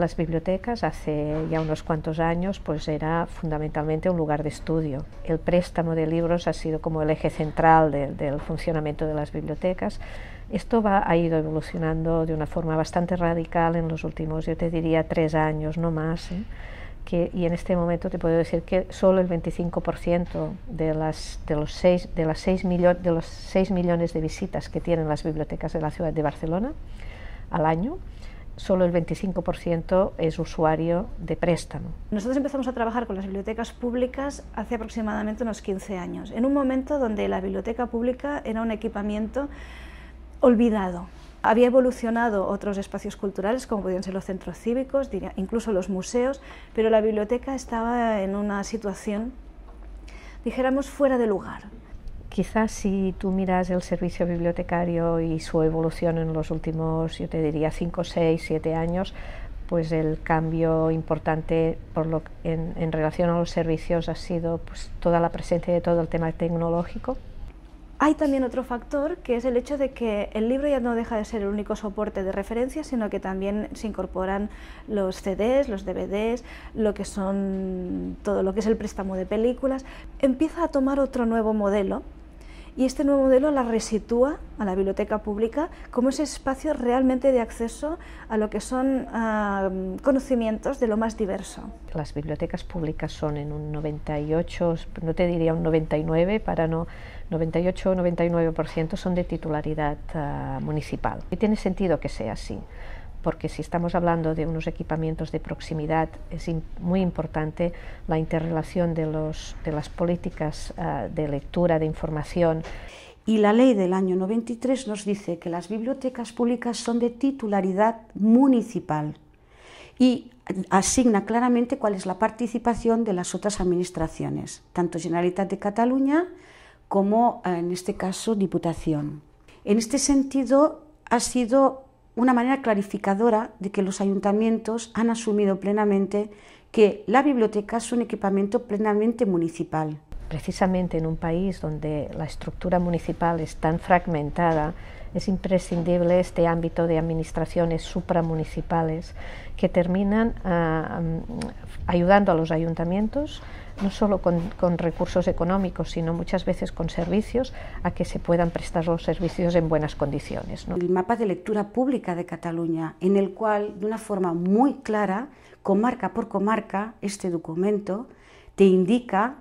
las bibliotecas hace ya unos cuantos años pues era fundamentalmente un lugar de estudio. El préstamo de libros ha sido como el eje central del funcionamiento de las bibliotecas. Esto ha ido evolucionando de una forma bastante radical en los últimos, yo te diría, 3 años, no más, y en este momento te puedo decir que solo el 25% de los 6 millones de visitas que tienen las bibliotecas de la ciudad de Barcelona al año, solo el 25% es usuario de préstamo. Nosotros empezamos a trabajar con las bibliotecas públicas hace aproximadamente unos 15 años, en un momento donde la biblioteca pública era un equipamiento olvidado. Había evolucionado otros espacios culturales, como podían ser los centros cívicos, incluso los museos, pero la biblioteca estaba en una situación, dijéramos, fuera de lugar. Quizás si tú miras el servicio bibliotecario y su evolución en los últimos, yo te diría, 5, 6, 7 años, pues el cambio importante en relación a los servicios ha sido pues, toda la presencia de todo el tema tecnológico. Hay también otro factor, que es el hecho de que el libro ya no deja de ser el único soporte de referencia, sino que también se incorporan los CDs, los DVDs, todo lo que es el préstamo de películas. Empieza a tomar otro nuevo modelo, y este nuevo modelo la resitúa a la biblioteca pública como ese espacio realmente de acceso a lo que son conocimientos de lo más diverso. Las bibliotecas públicas son en un 98, no te diría un 99, 98 o 99% son de titularidad municipal. Y tiene sentido que sea así, porque si estamos hablando de unos equipamientos de proximidad, es muy importante la interrelación de las políticas de lectura, de información. Y la ley del año 93 nos dice que las bibliotecas públicas son de titularidad municipal y asigna claramente cuál es la participación de las otras administraciones, tanto Generalitat de Cataluña como, en este caso, Diputación. En este sentido, ha sido una manera clarificadora de que los ayuntamientos han asumido plenamente que la biblioteca es un equipamiento plenamente municipal. Precisamente en un país donde la estructura municipal es tan fragmentada, es imprescindible este ámbito de administraciones supramunicipales que terminan ayudando a los ayuntamientos, no solo con recursos económicos, sino muchas veces con servicios, a que se puedan prestar los servicios en buenas condiciones, ¿no? El mapa de lectura pública de Cataluña, en el cual, de una forma muy clara, comarca por comarca, este documento te indica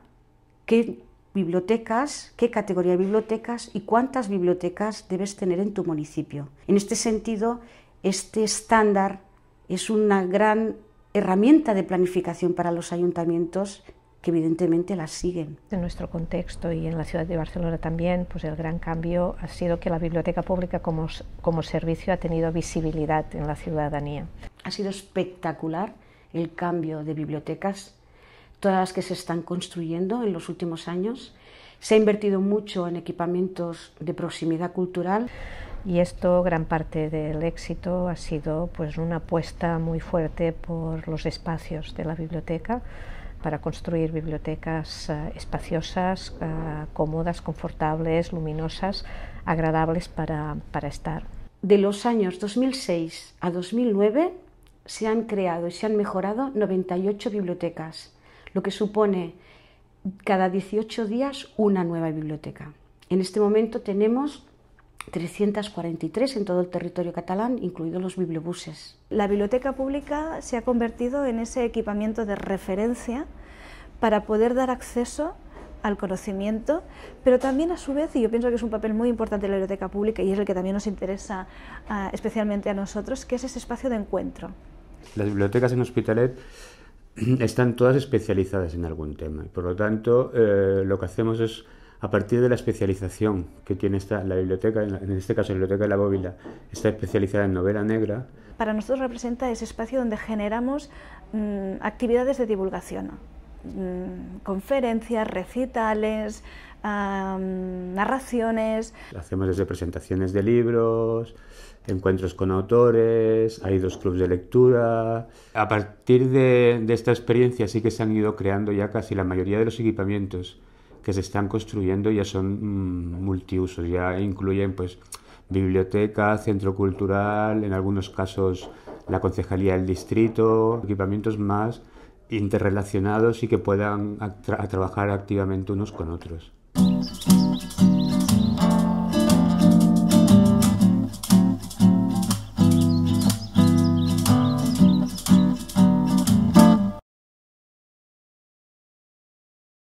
qué bibliotecas, qué categoría de bibliotecas y cuántas bibliotecas debes tener en tu municipio. En este sentido, este estándar es una gran herramienta de planificación para los ayuntamientos que evidentemente las siguen. En nuestro contexto y en la ciudad de Barcelona también, pues el gran cambio ha sido que la biblioteca pública como servicio ha tenido visibilidad en la ciudadanía. Ha sido espectacular el cambio de bibliotecas, todas las que se están construyendo en los últimos años. Se ha invertido mucho en equipamientos de proximidad cultural. Y esto, gran parte del éxito, ha sido pues una apuesta muy fuerte por los espacios de la biblioteca, para construir bibliotecas espaciosas, cómodas, confortables, luminosas, agradables para estar. De los años 2006 a 2009 se han creado y se han mejorado 98 bibliotecas, lo que supone cada 18 días una nueva biblioteca. En este momento tenemos 343 en todo el territorio catalán, incluidos los bibliobuses. La biblioteca pública se ha convertido en ese equipamiento de referencia para poder dar acceso al conocimiento, pero también a su vez, y yo pienso que es un papel muy importante de la biblioteca pública y es el que también nos interesa especialmente a nosotros, que es ese espacio de encuentro. Las bibliotecas en Hospitalet están todas especializadas en algún tema y por lo tanto lo que hacemos es, a partir de la especialización que tiene la biblioteca, en este caso la Biblioteca de la Bóvila, está especializada en novela negra. Para nosotros representa ese espacio donde generamos actividades de divulgación, conferencias, recitales, narraciones. Hacemos desde presentaciones de libros, encuentros con autores, hay 2 clubes de lectura. A partir de esta experiencia sí que se han ido creando ya casi la mayoría de los equipamientos que se están construyendo ya son multiusos, ya incluyen pues biblioteca, centro cultural, en algunos casos la concejalía del distrito, equipamientos más interrelacionados y que puedan trabajar activamente unos con otros.